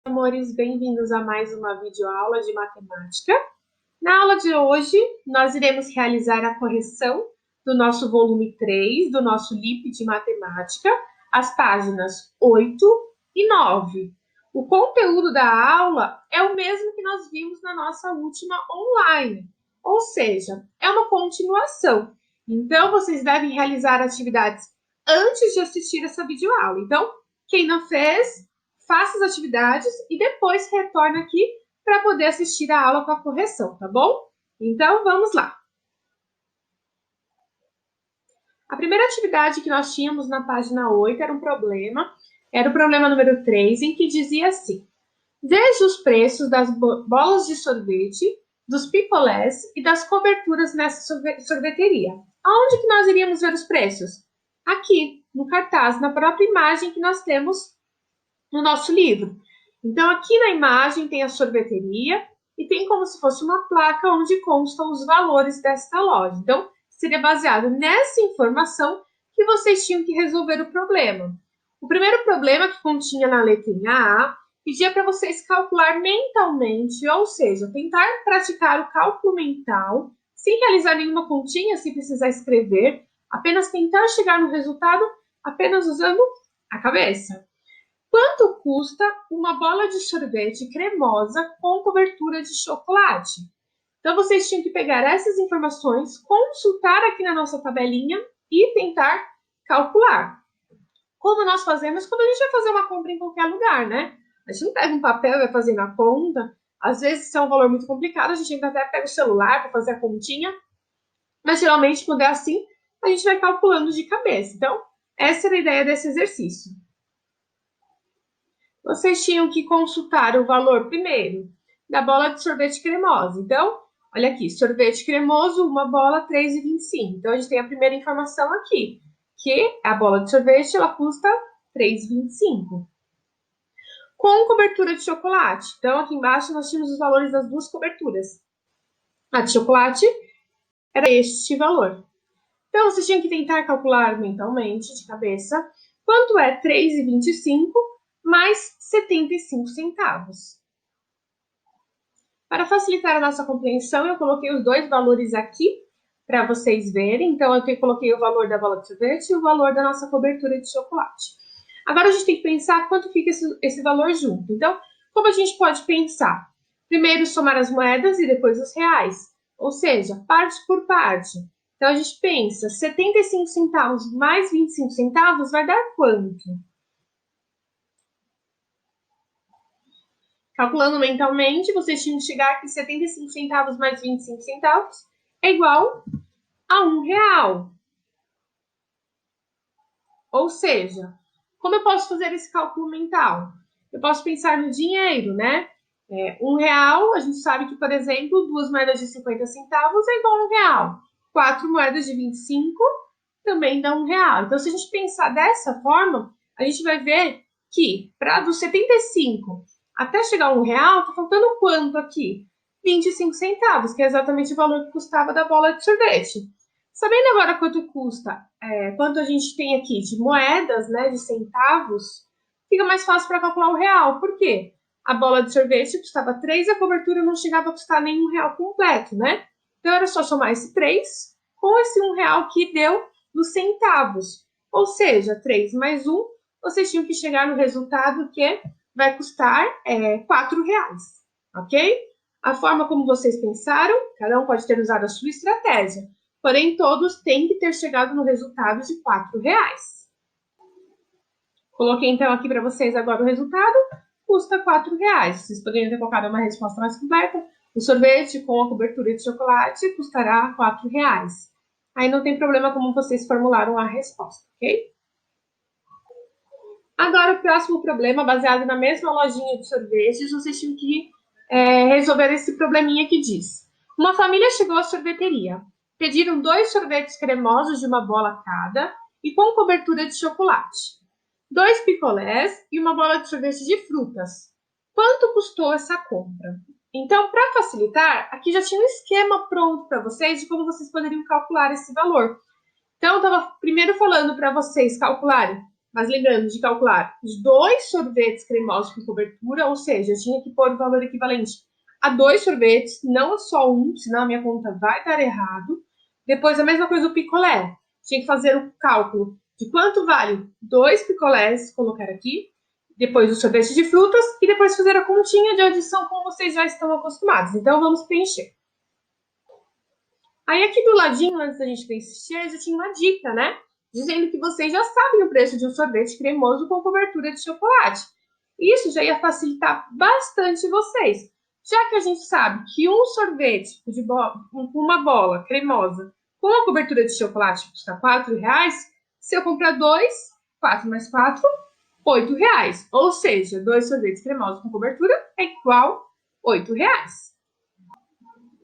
Amores, bem-vindos a mais uma videoaula de matemática. Na aula de hoje, nós iremos realizar a correção do nosso volume 3, do nosso LIP de matemática, as páginas 8 e 9. O conteúdo da aula é o mesmo que nós vimos na nossa última online, ou seja, é uma continuação. Então, vocês devem realizar atividades antes de assistir essa videoaula. Então, quem não fez, faça as atividades e depois retorne aqui para poder assistir a aula com a correção, tá bom? Então, vamos lá. A primeira atividade que nós tínhamos na página 8 era o problema número 3, em que dizia assim: veja os preços das bolas de sorvete, dos picolés e das coberturas nessa sorveteria. Aonde que nós iríamos ver os preços? Aqui, no cartaz, na própria imagem que nós temos no nosso livro. Então, aqui na imagem tem a sorveteria e tem como se fosse uma placa onde constam os valores desta loja. Então, seria baseado nessa informação que vocês tinham que resolver o problema. O primeiro problema que continha na letrinha A pedia para vocês calcular mentalmente, ou seja, tentar praticar o cálculo mental, sem realizar nenhuma continha, sem precisar escrever, apenas tentar chegar no resultado apenas usando a cabeça. Quanto custa uma bola de sorvete cremosa com cobertura de chocolate? Então, vocês tinham que pegar essas informações, consultar aqui na nossa tabelinha e tentar calcular. Como nós fazemos quando a gente vai fazer uma compra em qualquer lugar, né? A gente não pega um papel e vai fazer na conta. Às vezes, se é um valor muito complicado, a gente até pega o celular para fazer a continha. Mas, geralmente, quando é assim, a gente vai calculando de cabeça. Então, essa era a ideia desse exercício. Vocês tinham que consultar o valor primeiro da bola de sorvete cremosa. Então, olha aqui, sorvete cremoso, uma bola, R$ 3,25. Então, a gente tem a primeira informação aqui, que a bola de sorvete, ela custa R$ 3,25. Com cobertura de chocolate. Então, aqui embaixo nós tínhamos os valores das duas coberturas. A de chocolate era este valor. Então, vocês tinham que tentar calcular mentalmente, de cabeça, quanto é R$ 3,25 mais 75 centavos. Para facilitar a nossa compreensão, eu coloquei os dois valores aqui para vocês verem. Então, eu coloquei o valor da bola de sorvete e o valor da nossa cobertura de chocolate. Agora, a gente tem que pensar quanto fica esse valor junto. Então, como a gente pode pensar? Primeiro, somar as moedas e depois os reais. Ou seja, parte por parte. Então, a gente pensa, 75 centavos mais 25 centavos vai dar quanto? Calculando mentalmente, vocês tinham que chegar que 75 centavos mais 25 centavos é igual a R$ 1. Ou seja, como eu posso fazer esse cálculo mental? Eu posso pensar no dinheiro, né? R$ 1, a gente sabe que, por exemplo, 2 moedas de 50 centavos é igual a R$ 1. 4 moedas de 25 também dá R$ 1. Então, se a gente pensar dessa forma, a gente vai ver que para dos 75 até chegar a R$ 1, está faltando quanto aqui? 25 centavos, que é exatamente o valor que custava da bola de sorvete. Sabendo agora quanto custa, quanto a gente tem aqui de moedas, né, de centavos, fica mais fácil para calcular o real. Por quê? A bola de sorvete custava 3, a cobertura não chegava a custar nem R$ 1 completo, né? Então era só somar esse 3 com esse R$ 1 que deu nos centavos. Ou seja, 3 mais 1, vocês tinham que chegar no resultado que vai custar R$ 4, ok? A forma como vocês pensaram, cada um pode ter usado a sua estratégia, porém todos têm que ter chegado no resultado de R$ 4. Coloquei então aqui para vocês agora o resultado, custa R$ 4. Vocês poderiam ter colocado uma resposta mais completa. O sorvete com a cobertura de chocolate custará R$ 4. Aí não tem problema como vocês formularam a resposta, ok? Agora, o próximo problema, baseado na mesma lojinha de sorvetes, vocês tinham que resolver esse probleminha que diz: uma família chegou à sorveteria. Pediram 2 sorvetes cremosos de uma bola cada e com cobertura de chocolate, 2 picolés e uma bola de sorvete de frutas. Quanto custou essa compra? Então, para facilitar, aqui já tinha um esquema pronto para vocês de como vocês poderiam calcular esse valor. Então, eu estava primeiro falando para vocês calcularem Mas lembrando de calcular os 2 sorvetes cremosos com cobertura, ou seja, eu tinha que pôr o valor equivalente a 2 sorvetes, não só um, senão a minha conta vai dar errado. Depois, a mesma coisa do picolé. Tinha que fazer o cálculo de quanto vale 2 picolés, colocar aqui, depois o sorvete de frutas e depois fazer a continha de adição como vocês já estão acostumados. Então, vamos preencher. Aí, aqui do ladinho, antes da gente preencher, já tinha uma dica, né? Dizendo que vocês já sabem o preço de um sorvete cremoso com cobertura de chocolate. Isso já ia facilitar bastante vocês, já que a gente sabe que um sorvete com uma bola cremosa com a cobertura de chocolate custa R$ 4, se eu comprar 2, 4 mais 4, R$ 8. Ou seja, 2 sorvetes cremosos com cobertura é igual a R$ 8.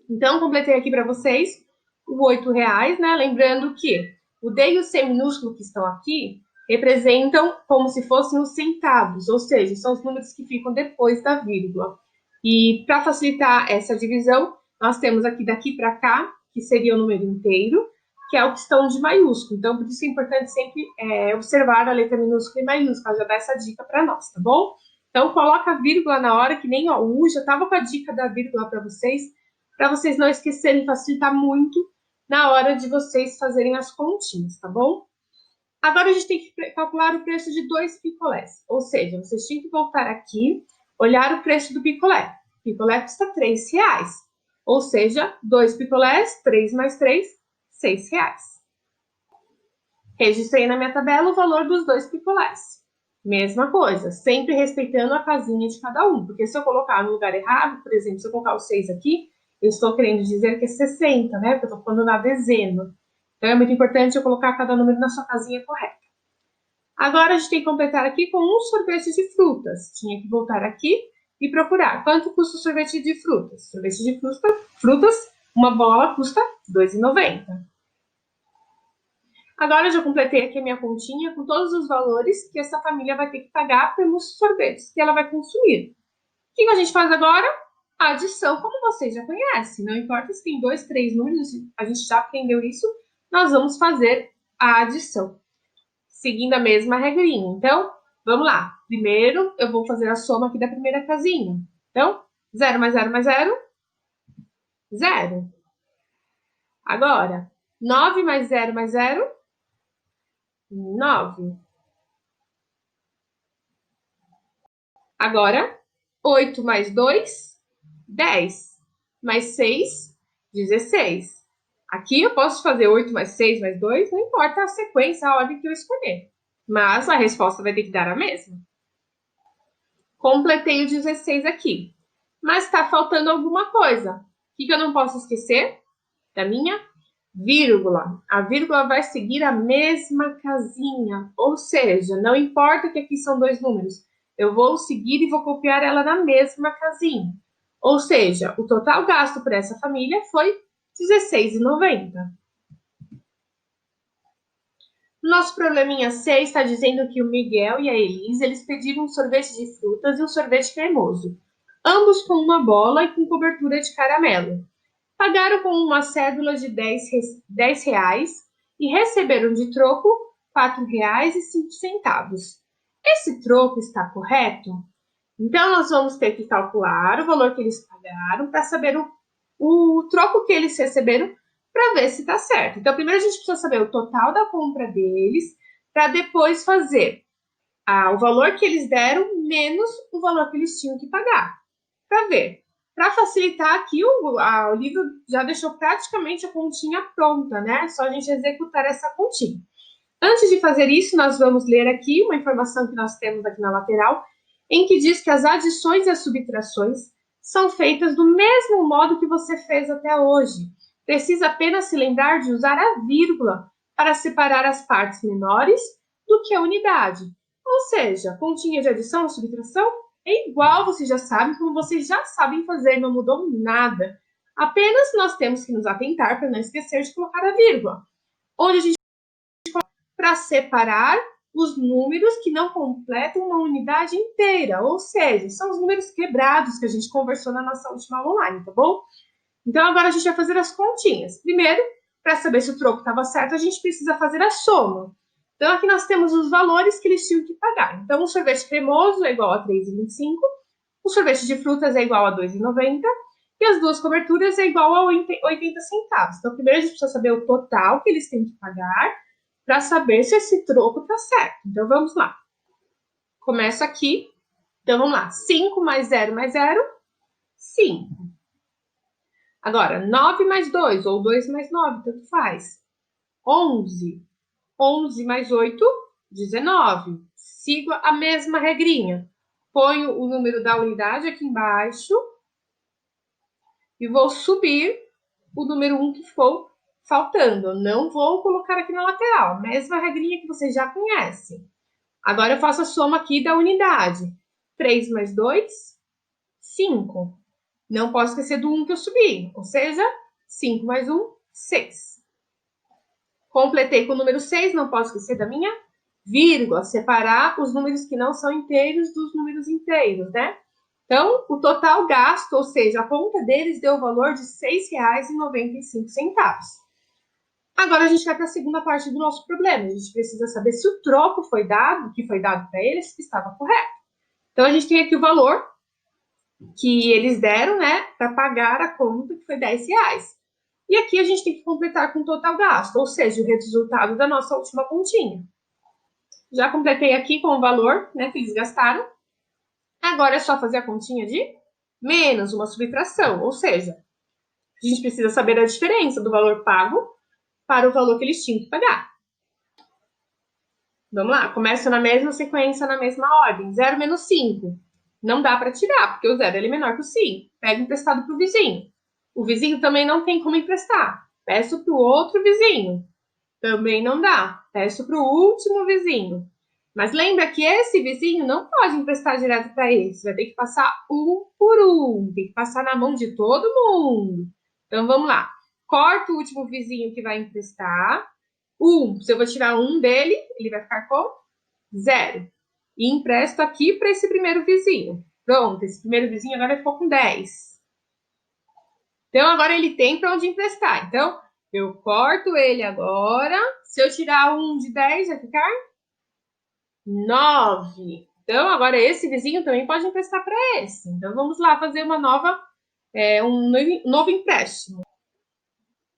Então, completei aqui para vocês o R$ 8, né? Lembrando que o D e o C minúsculo que estão aqui representam como se fossem os centavos, ou seja, são os números que ficam depois da vírgula. E para facilitar essa divisão, nós temos aqui daqui para cá, que seria o número inteiro, que é o que estão de maiúsculo. Então, por isso é importante sempre observar a letra minúscula e maiúscula, já dá essa dica para nós, tá bom? Então, coloca a vírgula na hora, que nem o U, já estava com a dica da vírgula para vocês não esquecerem, facilitar muito na hora de vocês fazerem as continhas, tá bom? Agora a gente tem que calcular o preço de 2 picolés, ou seja, vocês tinham que voltar aqui, olhar o preço do picolé. O picolé custa R$ 3, ou seja, 2 picolés, 3 mais 3, R$ 6. Registrei na minha tabela o valor dos 2 picolés. Mesma coisa, sempre respeitando a casinha de cada um, porque se eu colocar no lugar errado, por exemplo, se eu colocar o 6 aqui, eu estou querendo dizer que é 60, né? Porque eu estou falando na dezena. Então, é muito importante eu colocar cada número na sua casinha correta. Agora, a gente tem que completar aqui com um sorvete de frutas. Tinha que voltar aqui e procurar quanto custa o sorvete de frutas. Sorvete de frutas, uma bola custa R$ 2,90. Agora, eu já completei aqui a minha continha com todos os valores que essa família vai ter que pagar pelos sorvetes que ela vai consumir. O que a gente faz agora? A adição, como vocês já conhecem. Não importa se tem 2, 3 números, a gente já aprendeu isso. Nós vamos fazer a adição, seguindo a mesma regrinha. Então, vamos lá. Primeiro, eu vou fazer a soma aqui da primeira casinha. Então, 0 mais 0 mais 0, 0. Agora, 9 mais 0 mais 0, 9. Agora, 8 mais 2, 10. Mais 6, 16. Aqui eu posso fazer 8 mais 6 mais 2, não importa a sequência, a ordem que eu escolher. Mas a resposta vai ter que dar a mesma. Completei o 16 aqui. Mas está faltando alguma coisa. O que eu não posso esquecer? Da minha vírgula. A vírgula vai seguir a mesma casinha. Ou seja, não importa que aqui são 2 números. Eu vou seguir e vou copiar ela na mesma casinha. Ou seja, o total gasto por essa família foi R$16,90. Nosso probleminha 6 está dizendo que o Miguel e a Elise eles pediram um sorvete de frutas e um sorvete cremoso, ambos com uma bola e com cobertura de caramelo. Pagaram com uma cédula de R$ 10 e receberam de troco R$ 4,05. Esse troco está correto? Então, nós vamos ter que calcular o valor que eles pagaram para saber o troco que eles receberam para ver se está certo. Então, primeiro a gente precisa saber o total da compra deles para depois fazer o valor que eles deram menos o valor que eles tinham que pagar. Para ver. Para facilitar aqui, o livro já deixou praticamente a continha pronta, né? Só a gente executar essa continha. Antes de fazer isso, nós vamos ler aqui uma informação que nós temos aqui na lateral, em que diz que as adições e as subtrações são feitas do mesmo modo que você fez até hoje. Precisa apenas se lembrar de usar a vírgula para separar as partes menores do que a unidade. Ou seja, continha de adição ou subtração é igual, vocês já sabem, como vocês já sabem fazer, não mudou nada. Apenas nós temos que nos atentar para não esquecer de colocar a vírgula. Onde a gente para separar os números que não completam uma unidade inteira, ou seja, são os números quebrados que a gente conversou na nossa última aula online, tá bom? Então, agora a gente vai fazer as continhas. Primeiro, para saber se o troco estava certo, a gente precisa fazer a soma. Então, aqui nós temos os valores que eles tinham que pagar. Então, o sorvete cremoso é igual a R$ 3,25, o sorvete de frutas é igual a R$ 2,90 e as duas coberturas é igual a 80 centavos. Então, primeiro a gente precisa saber o total que eles têm que pagar para saber se esse troco está certo. Então, vamos lá. Começa aqui. Então, vamos lá. 5 mais 0 mais 0, 5. Agora, 9 mais 2, ou 2 mais 9, tanto faz. 11. 11 mais 8, 19. Sigo a mesma regrinha. Ponho o número da unidade aqui embaixo e vou subir o número 1 que ficou faltando. Não vou colocar aqui na lateral. Mesma regrinha que vocês já conhecem. Agora eu faço a soma aqui da unidade. 3 mais 2, 5. Não posso esquecer do 1 que eu subi, ou seja, 5 mais 1, 6. Completei com o número 6, não posso esquecer da minha vírgula, separar os números que não são inteiros dos números inteiros, né? Então, o total gasto, ou seja, a conta deles deu o valor de R$ 6,95. Agora a gente vai para a segunda parte do nosso problema. A gente precisa saber se o troco foi dado, que foi dado para eles, estava correto. Então, a gente tem aqui o valor que eles deram, né, para pagar a conta, que foi R$ 10. E aqui a gente tem que completar com o total gasto, ou seja, o resultado da nossa última continha. Já completei aqui com o valor, né, que eles gastaram. Agora é só fazer a continha de menos uma subtração, ou seja, a gente precisa saber a diferença do valor pago para o valor que eles tinham que pagar. Vamos lá, começa na mesma sequência, na mesma ordem. 0 menos 5. Não dá para tirar, porque o 0 é menor que o 5. Pega emprestado para o vizinho. O vizinho também não tem como emprestar. Peço para o outro vizinho. Também não dá. Peço para o último vizinho. Mas lembra que esse vizinho não pode emprestar direto para ele. Você vai ter que passar um por um. Tem que passar na mão de todo mundo. Então vamos lá. Corta o último vizinho que vai emprestar. Se eu vou tirar um dele, ele vai ficar com 0. E empresto aqui para esse primeiro vizinho. Pronto, esse primeiro vizinho agora ficou com 10. Então, agora ele tem para onde emprestar. Então, eu corto ele agora. Se eu tirar um de 10, vai ficar 9. Então, agora esse vizinho também pode emprestar para esse. Então, vamos lá fazer um novo empréstimo.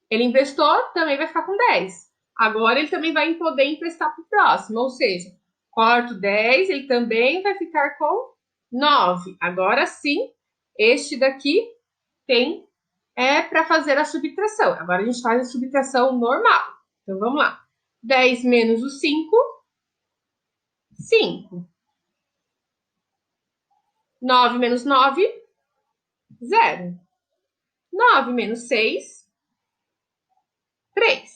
Ele emprestou, também vai ficar com 10. Agora, ele também vai poder emprestar para o próximo. Ou seja, corto 10, ele também vai ficar com 9. Agora sim, este daqui para fazer a subtração. Agora a gente faz a subtração normal. Então, vamos lá. 10 menos o 5, 5. 9 menos 9, 0. 9 menos 6, 3.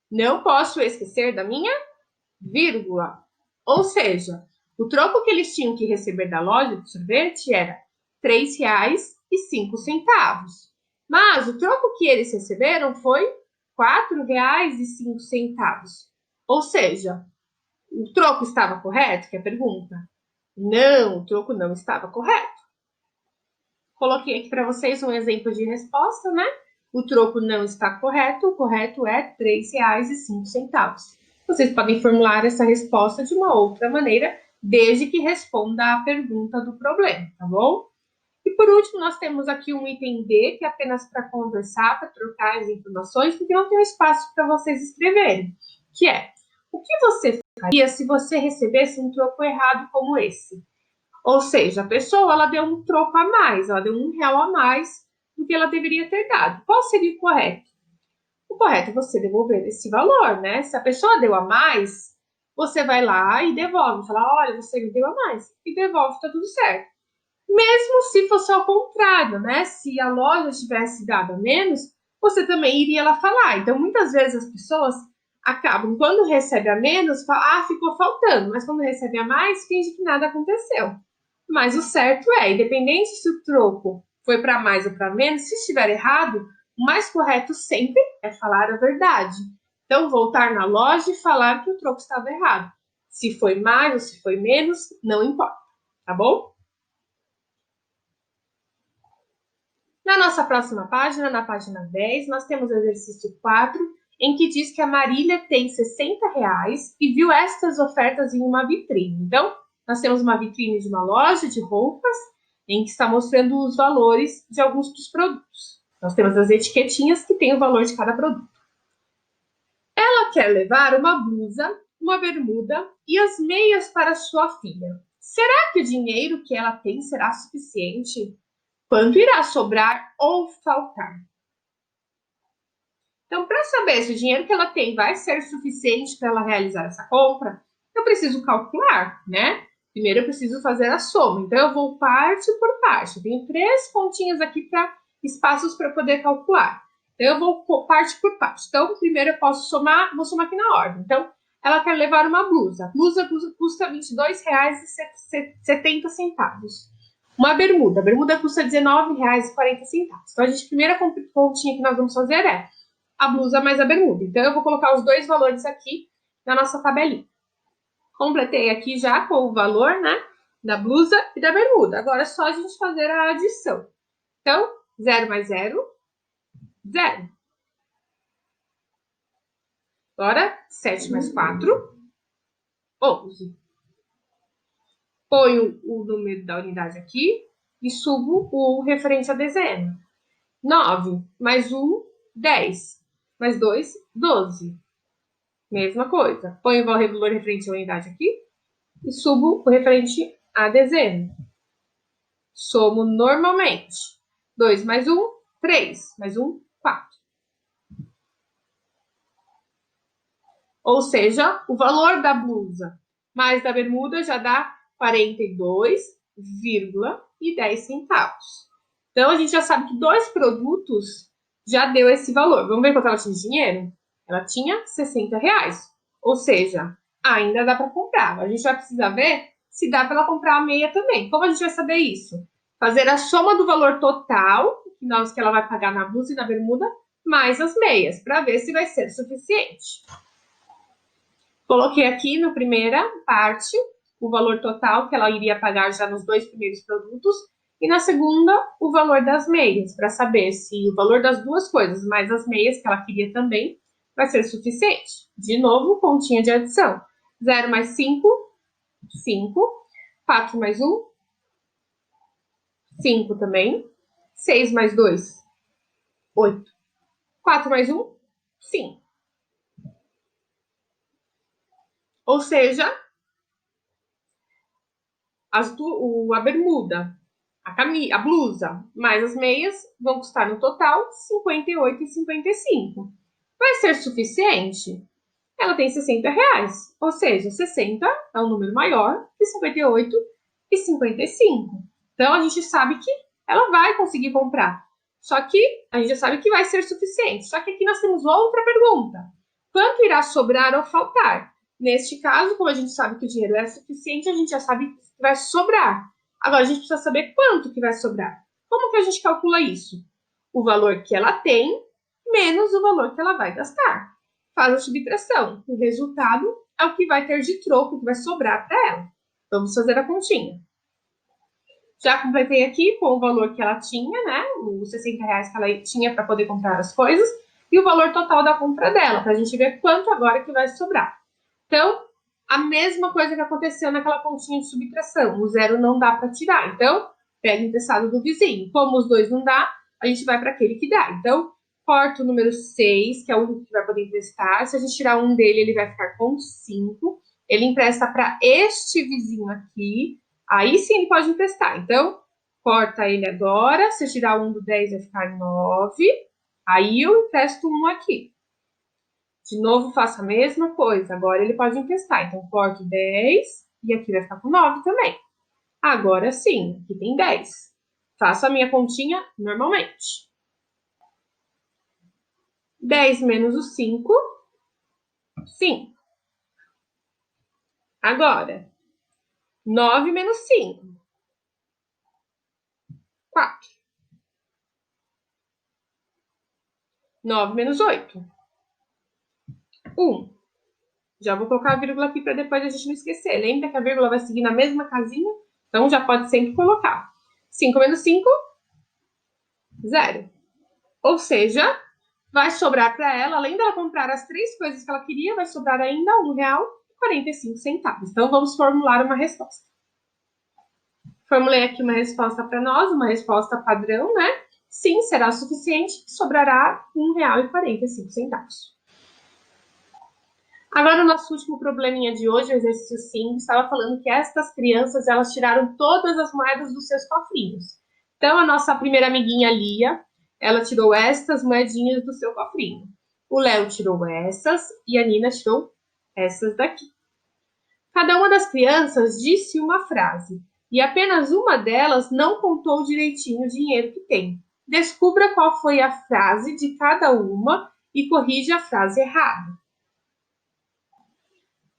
Não posso esquecer da minha vírgula. Ou seja, o troco que eles tinham que receber da loja de sorvete era R$ 3,05. Mas o troco que eles receberam foi R$ 4,05. Ou seja, o troco estava correto? Que é a pergunta. Não, o troco não estava correto. Coloquei aqui para vocês um exemplo de resposta, né? O troco não está correto, o correto é R$ 3,05. Vocês podem formular essa resposta de uma outra maneira, desde que responda à pergunta do problema, tá bom? E por último, nós temos aqui um item D, que é apenas para conversar, para trocar as informações, porque não tem espaço para vocês escreverem, que é: o que você faria se você recebesse um troco errado como esse? Ou seja, a pessoa ela deu um troco a mais, ela deu R$ 1 a mais do que ela deveria ter dado. Qual seria o correto? O correto é você devolver esse valor, né? Se a pessoa deu a mais, você vai lá e devolve. Fala, olha, você me deu a mais. E devolve, tá tudo certo. Mesmo se fosse ao contrário, né? Se a loja tivesse dado a menos, você também iria lá falar. Então, muitas vezes as pessoas acabam, quando recebe a menos, falam, ficou faltando. Mas quando recebe a mais, finge que nada aconteceu. Mas o certo é, independente se o troco foi para mais ou para menos, se estiver errado, o mais correto sempre é falar a verdade. Então, voltar na loja e falar que o troco estava errado. Se foi mais ou se foi menos, não importa, tá bom? Na nossa próxima página, na página 10, nós temos o exercício 4 em que diz que a Marília tem R$ 60 e viu estas ofertas em uma vitrine. Então, nós temos uma vitrine de uma loja de roupas em que está mostrando os valores de alguns dos produtos. Nós temos as etiquetinhas que têm o valor de cada produto. Ela quer levar uma blusa, uma bermuda e as meias para sua filha. Será que o dinheiro que ela tem será suficiente? Quanto irá sobrar ou faltar? Então, para saber se o dinheiro que ela tem vai ser suficiente para ela realizar essa compra, eu preciso calcular, né? Primeiro eu preciso fazer a soma. Então, eu vou parte por parte. Eu tenho 3 pontinhas aqui para espaços para poder calcular. Então, eu vou parte por parte. Então, primeiro eu posso somar, vou somar aqui na ordem. Então, ela quer levar uma blusa. A blusa custa R$ 22,70. Uma bermuda. A bermuda custa R$ 19,40. Então, a primeira continha que nós vamos fazer é a blusa mais a bermuda. Então, eu vou colocar os dois valores aqui na nossa tabelinha. Completei aqui já com o valor, né, da blusa e da bermuda. Agora é só a gente fazer a adição. Então, 0 mais 0, 0. Agora, 7 mais 4, 11. Ponho o número da unidade aqui e subo o referente à dezena. 9 mais 1, 10. Mais 2, 12. Mesma coisa. Ponho o valor referente à unidade aqui e subo o referente à dezena. Somo normalmente. 2 mais 1, 3. Mais 1, 4. Ou seja, o valor da blusa mais da bermuda já dá 42,10 centavos. Então, a gente já sabe que 2 produtos já deu esse valor. Vamos ver quanto ela tinha de dinheiro? Ela tinha R$ 60. Ou seja, ainda dá para comprar. A gente vai precisar ver se dá para ela comprar a meia também. Como a gente vai saber isso? Fazer a soma do valor total que ela vai pagar na blusa e na bermuda, mais as meias, para ver se vai ser suficiente. Coloquei aqui na primeira parte o valor total que ela iria pagar já nos 2 primeiros produtos e na segunda o valor das meias, para saber se o valor das duas coisas mais as meias que ela queria também vai ser suficiente. De novo, continha de adição. 0 mais 5, 5. 4 mais 1, 5 também. 6 mais 2, 8. 4 mais 1, 5. Ou seja, a bermuda, a blusa mais as meias vão custar no total R$ 58,55. Vai ser suficiente? Ela tem R$ 60, ou seja, 60 é um número maior que 58,55. Então, a gente sabe que ela vai conseguir comprar. Só que a gente já sabe que vai ser suficiente. Só que aqui nós temos outra pergunta. Quanto irá sobrar ou faltar? Neste caso, como a gente sabe que o dinheiro é suficiente, a gente já sabe que vai sobrar. Agora, a gente precisa saber quanto que vai sobrar. Como que a gente calcula isso? O valor que ela tem menos o valor que ela vai gastar. Faz a subtração. O resultado é o que vai ter de troco, que vai sobrar para ela. Vamos fazer a continha. Já completei aqui com o valor que ela tinha, né? Os R$ 60 que ela tinha para poder comprar as coisas e o valor total da compra dela, para a gente ver quanto agora que vai sobrar. Então, a mesma coisa que aconteceu naquela continha de subtração. O 0 não dá para tirar. Então, pega o emprestado do vizinho. Como os dois não dá, a gente vai para aquele que dá. Então, corta o número 6, que é o único que vai poder emprestar. Se a gente tirar um dele, ele vai ficar com 5. Ele empresta para este vizinho aqui. Aí sim ele pode emprestar. Então, corta ele agora. Se eu tirar um do 10, vai ficar 9. Aí eu empresto um aqui. De novo, faço a mesma coisa. Agora ele pode emprestar. Então, corto 10 e aqui vai ficar com 9 também. Agora sim, aqui tem 10. Faço a minha continha normalmente. 10 menos o 5, 5. Agora, 9 menos 5, 4. 9 menos 8, 1. Já vou colocar a vírgula aqui para depois a gente não esquecer. Lembra que a vírgula vai seguir na mesma casinha? Então, já pode sempre colocar. 5 menos 5, 0. Ou seja, vai sobrar para ela, além dela comprar as 3 coisas que ela queria, vai sobrar ainda R$1,45. Então, vamos formular uma resposta. Formulei aqui uma resposta para nós, uma resposta padrão, né? Sim, será suficiente, sobrará R$1,45. Agora, o nosso último probleminha de hoje, o exercício 5, estava falando que estas crianças, elas tiraram todas as moedas dos seus cofrinhos. Então, a nossa primeira amiguinha, Lia, ela tirou estas moedinhas do seu cofrinho. O Léo tirou essas e a Nina tirou essas daqui. Cada uma das crianças disse uma frase e apenas uma delas não contou direitinho o dinheiro que tem. Descubra qual foi a frase de cada uma e corrija a frase errada.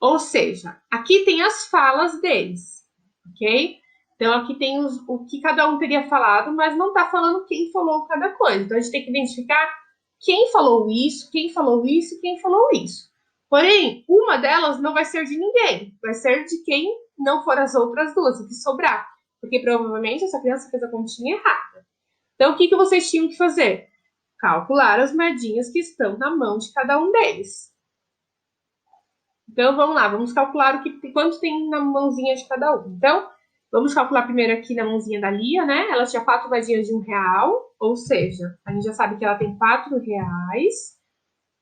Ou seja, aqui tem as falas deles, ok? Então, aqui tem o que cada um teria falado, mas não está falando quem falou cada coisa. Então, a gente tem que identificar quem falou isso, quem falou isso e quem falou isso. Porém, uma delas não vai ser de ninguém, vai ser de quem não for as outras duas, o que sobrar. Porque provavelmente essa criança fez a continha errada. Então, o que vocês tinham que fazer? Calcular as moedinhas que estão na mão de cada um deles. Então, vamos lá, vamos calcular quanto tem na mãozinha de cada um. Então, vamos calcular primeiro aqui na mãozinha da Lia, né? Ela tinha 4 moedinhas de R$1, ou seja, a gente já sabe que ela tem R$4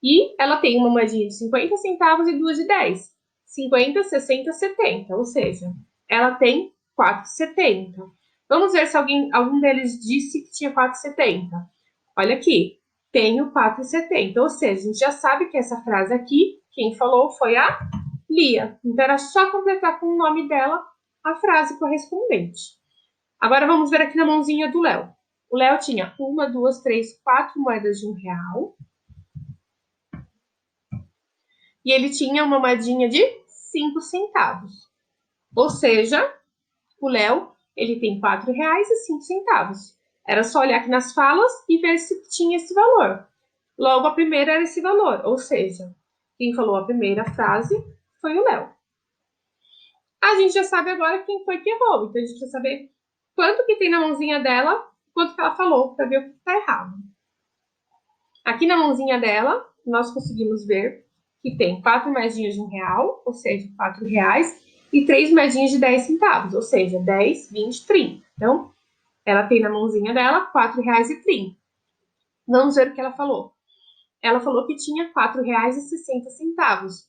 e ela tem uma moedinha de 50 centavos e 2 de 10. 50, 60, 70, ou seja, ela tem R$4,70. Vamos ver se algum deles disse que tinha R$4,70. Olha aqui, tenho R$4,70, ou seja, a gente já sabe que essa frase aqui, quem falou foi a Lia. Então, era só completar com o nome dela a frase correspondente. Agora, vamos ver aqui na mãozinha do Léo. O Léo tinha 1, 2, 3, 4 moedas de R$1. E ele tinha uma moedinha de 5 centavos. Ou seja, o Léo, ele tem R$4,05. Era só olhar aqui nas falas e ver se tinha esse valor. Logo, a primeira era esse valor, ou seja, quem falou a primeira frase foi o Léo. A gente já sabe agora quem foi que errou, então a gente precisa saber quanto que tem na mãozinha dela, quanto que ela falou, para ver o que está errado. Aqui na mãozinha dela, nós conseguimos ver que tem 4 moedinhas de R$1, ou seja, R$4, e 3 moedinhas de 10 centavos, ou seja, 10, 20, 30. Então, ela tem na mãozinha dela R$4,30. Vamos ver o que ela falou. Ela falou que tinha R$4,60.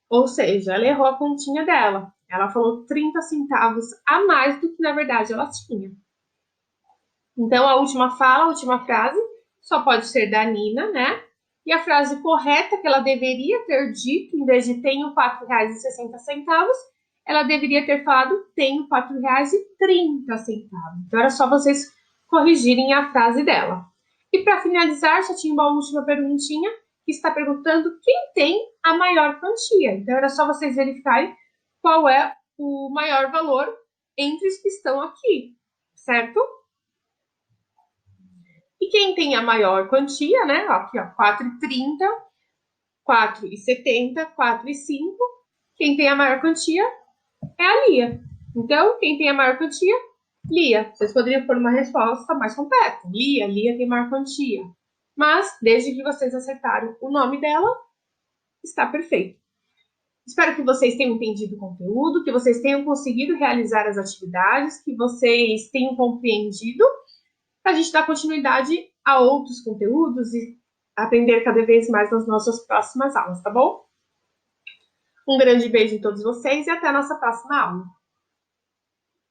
Ou seja, ela errou a continha dela. Ela falou 30 centavos a mais do que, na verdade, ela tinha. Então, a última fala, a última frase, só pode ser da Nina, né? E a frase correta que ela deveria ter dito, em vez de tenho R$4,60, ela deveria ter falado tenho R$4,30. Então, era só vocês corrigirem a frase dela. E para finalizar, já tinha uma última perguntinha, que está perguntando quem tem a maior quantia. Então, era só vocês verificarem qual é o maior valor entre os que estão aqui, certo? E quem tem a maior quantia, né? Aqui, ó, 4,30, 4,70, 4,05. Quem tem a maior quantia é a Lia. Então, quem tem a maior quantia? Lia. Vocês poderiam pôr uma resposta mais completa. Lia tem maior quantia. Mas, desde que vocês acertaram o nome dela, está perfeito. Espero que vocês tenham entendido o conteúdo, que vocês tenham conseguido realizar as atividades, que vocês tenham compreendido, para a gente dar continuidade a outros conteúdos e aprender cada vez mais nas nossas próximas aulas, tá bom? Um grande beijo em todos vocês e até a nossa próxima aula.